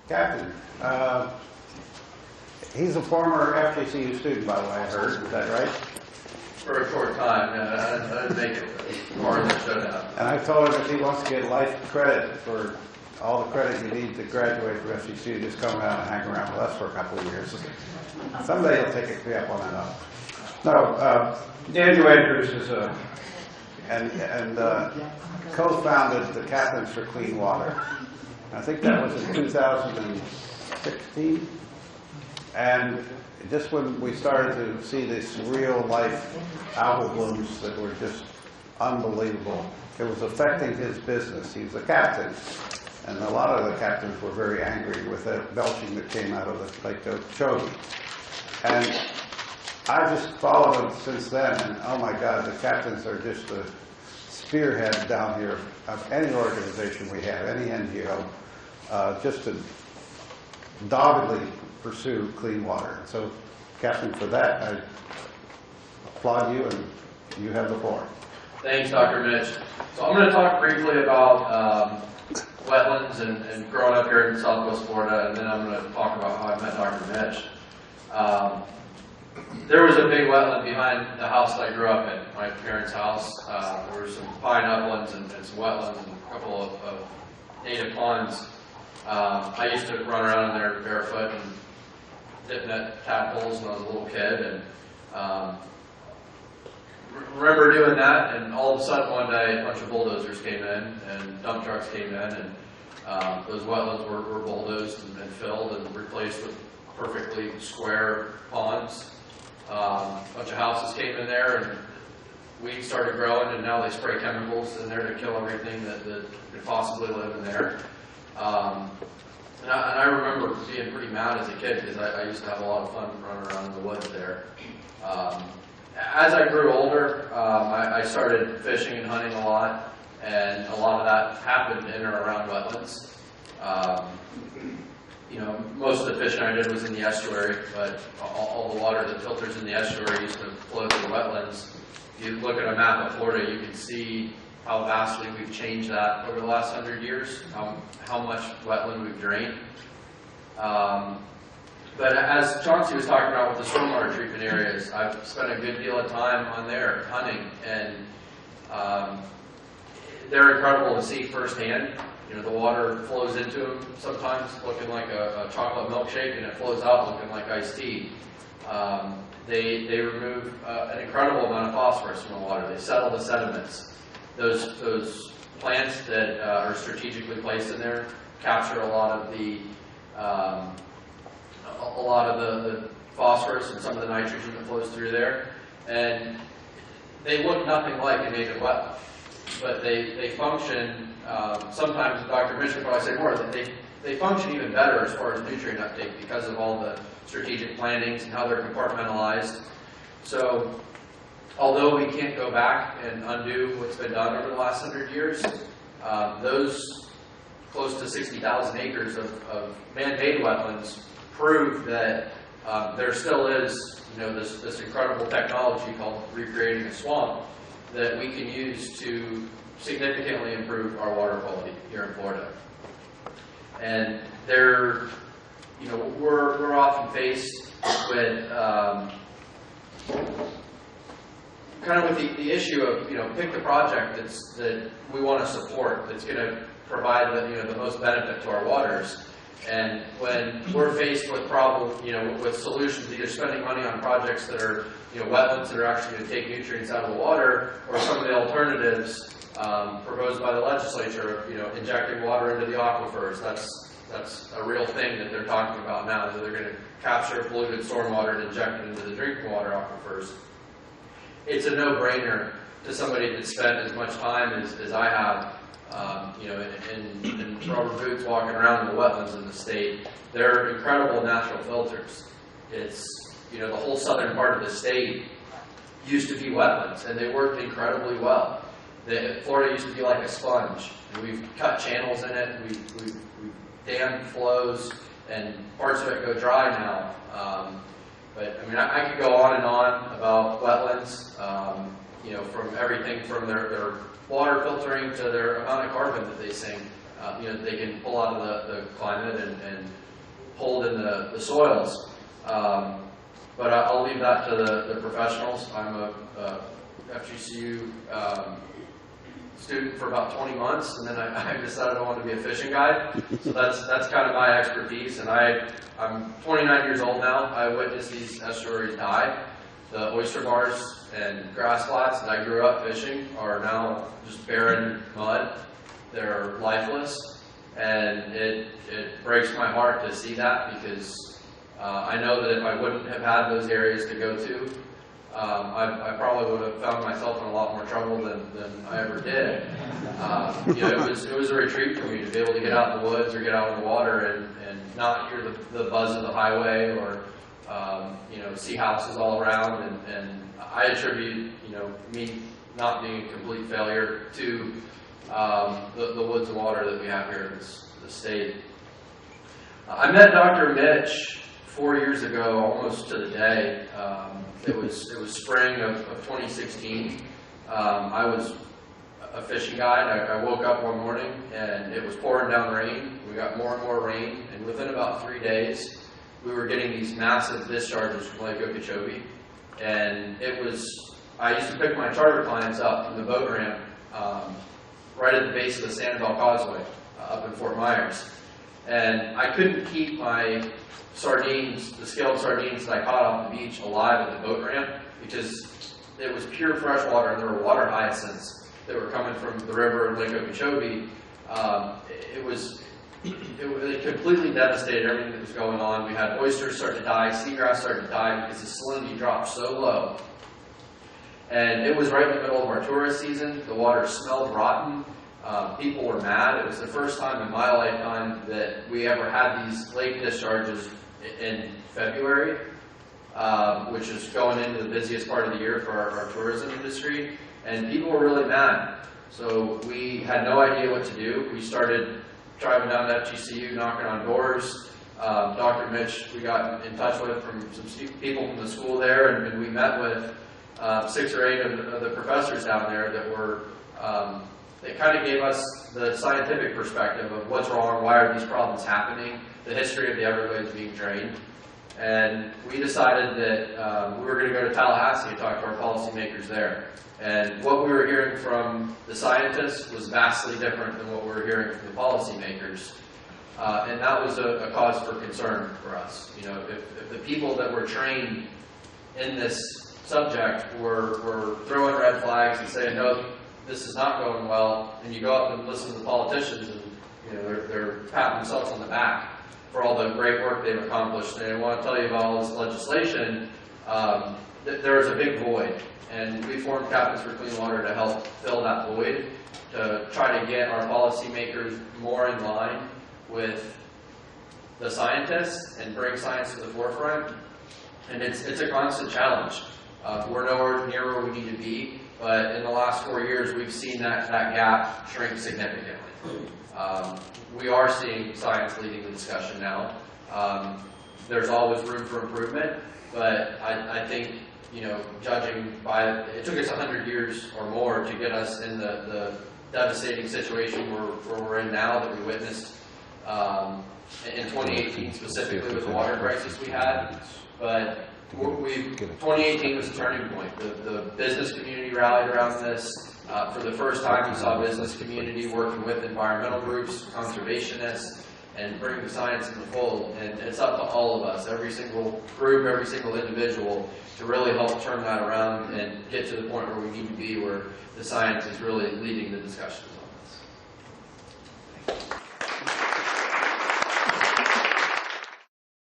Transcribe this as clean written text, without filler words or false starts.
Captain, he's a former FJCU student, by the way, I heard. Is that right? For a short time, I didn't make it as far as I should have. And I told him if he wants to get life credit for all the credit you need to graduate from FJCU, just come around and hang around with us for a couple of years. Someday he'll take me up on that. No, Daniel Andrews is co-founded the Captains for Clean Water. I think that was in 2016. And just when we started to see this real life algal blooms that were just unbelievable, it was affecting his business. He was a captain, and a lot of the captains were very angry with that belching that came out of the Lake Okeechobee. And I just followed him since then, and oh my God, the captains are just the spearhead down here of any organization we have, any NGO, just to doggedly pursue clean water. So, Captain, for that, I applaud you, and you have the floor. Thanks, Dr. Mitch. So I'm going to talk briefly about wetlands and growing up here in Southwest Florida, and then I'm going to talk about how I met Dr. Mitch. There was a big wetland behind the house that I grew up in, my parents' house. There were some pine uplands and some wetlands and a couple of native ponds. I used to run around in there barefoot and dip net tadpoles when I was a little kid, and remember doing that, and all of a sudden one day a bunch of bulldozers came in and dump trucks came in, and those wetlands were bulldozed and filled and replaced with perfectly square ponds. A bunch of houses came in there, and weeds started growing, and now they spray chemicals in there to kill everything that could possibly live in there. And I remember being pretty mad as a kid because I used to have a lot of fun running around in the woods there. As I grew older, I started fishing and hunting a lot, and a lot of that happened in or around wetlands. You know, most of the fishing I did was in the estuary, but all the water that filters in the estuary used to flow through the wetlands. If you look at a map of Florida, you can see how vastly we've changed that over the last 100 years, how much wetland we've drained. But as Chauncey was talking about with the stormwater treatment areas, I've spent a good deal of time on there hunting, and they're incredible to see firsthand. You know, the water flows into them sometimes looking like a chocolate milkshake, and it flows out looking like iced tea. They remove an incredible amount of phosphorus from the water. They settle the sediments. Those plants that are strategically placed in there capture a lot of the phosphorus and some of the nitrogen that flows through there, and they look nothing like a native wetland, but they function. Sometimes Dr. Mitch would probably say more. They function even better as far as nutrient uptake because of all the strategic plantings and how they're compartmentalized. So, although we can't go back and undo what's been done over the last 100 years, those close to 60,000 acres of man-made wetlands prove that there still is, you know, this incredible technology called recreating a swamp that we can use to significantly improve our water quality here in Florida. And you know, we're often faced with kind of with the issue of, you know, pick the project that we want to support, that's going to provide the most benefit to our waters. And when we're faced with with solutions, either spending money on projects that are, you know, wetlands that are actually going to take nutrients out of the water, or some of the alternatives proposed by the legislature, you know, injecting water into the aquifers. That's a real thing that they're talking about now, that they're going to capture polluted stormwater and inject it into the drinking water aquifers. It's a no-brainer to somebody that's spent as much time as I have, you know, in rubber boots walking around in the wetlands in the state. They're incredible natural filters. It's, you know, the whole southern part of the state used to be wetlands, and they worked incredibly well. Florida used to be like a sponge. And we've cut channels in it, we've dammed flows, and parts of it go dry now. But I mean, I could go on and on about wetlands, you know, from everything from their water filtering to their amount of carbon that they sink. they can pull out of the climate and hold in the soils. But I'll leave that to the professionals. I'm a FGCU student for about 20 months, and then I decided I wanted to be a fishing guide. So that's kind of my expertise. And I'm 29 years old now. I witnessed these estuaries die. The oyster bars and grass flats that I grew up fishing are now just barren mud. They're lifeless, and it breaks my heart to see that, because I know that if I wouldn't have had those areas to go to, I probably would have found myself in a lot more trouble than I ever did. It was a retreat for me to be able to get out in the woods or get out in the water and not hear the buzz of the highway, or see houses all around. And I attribute me not being a complete failure to the woods and water that we have here in the state. I met Dr. Mitch 4 years ago, almost to the day. It was spring of 2016. I was a fishing guide. I woke up one morning and it was pouring down rain. We got more and more rain, and within about 3 days, we were getting these massive discharges from Lake Okeechobee. And I used to pick my charter clients up from the boat ramp right at the base of the Sanibel Causeway up in Fort Myers. And I couldn't keep my sardines, the scaled sardines that I caught off the beach, alive at the boat ramp, because it was pure fresh water, and there were water hyacinths that were coming from the river in Lake Okeechobee. It completely devastated everything that was going on. We had oysters start to die, seagrass started to die because the salinity dropped so low. And it was right in the middle of our tourist season. The water smelled rotten. People were mad. It was the first time in my lifetime that we ever had these lake discharges in February, which is going into the busiest part of the year for our tourism industry. And people were really mad. So we had no idea what to do. We started driving down to FGCU, knocking on doors. Dr. Mitch, we got in touch with from some people from the school there, and we met with 6 or 8 of the professors down there that were, they kind of gave us the scientific perspective of what's wrong, why are these problems happening, the history of the Everglades being drained. And we decided that we were going to go to Tallahassee and talk to our policymakers there. And what we were hearing from the scientists was vastly different than what we were hearing from the policymakers. And that was a cause for concern for us. If the people that were trained in this subject were throwing red flags and saying, no, this is not going well, and you go up and listen to the politicians, and they're patting themselves on the back for all the great work they've accomplished, and I want to tell you about all this legislation, there is a big void. And we formed Captains for Clean Water to help fill that void, to try to get our policymakers more in line with the scientists and bring science to the forefront. And it's a constant challenge. We're nowhere near where we need to be, but in the last 4 years, we've seen that gap shrink significantly. We are seeing science leading the discussion now. There's always room for improvement, but I think, judging by, it took us 100 years or more to get us in the devastating situation where we're in now, that we witnessed in 2018 specifically with the water crisis we had. But 2018 was a turning point. The business community rallied around this. For the first time, we saw business community working with environmental groups, conservationists, and bring the science in the fold. And it's up to all of us, every single group, every single individual, to really help turn that around and get to the point where we need to be, where the science is really leading the discussion.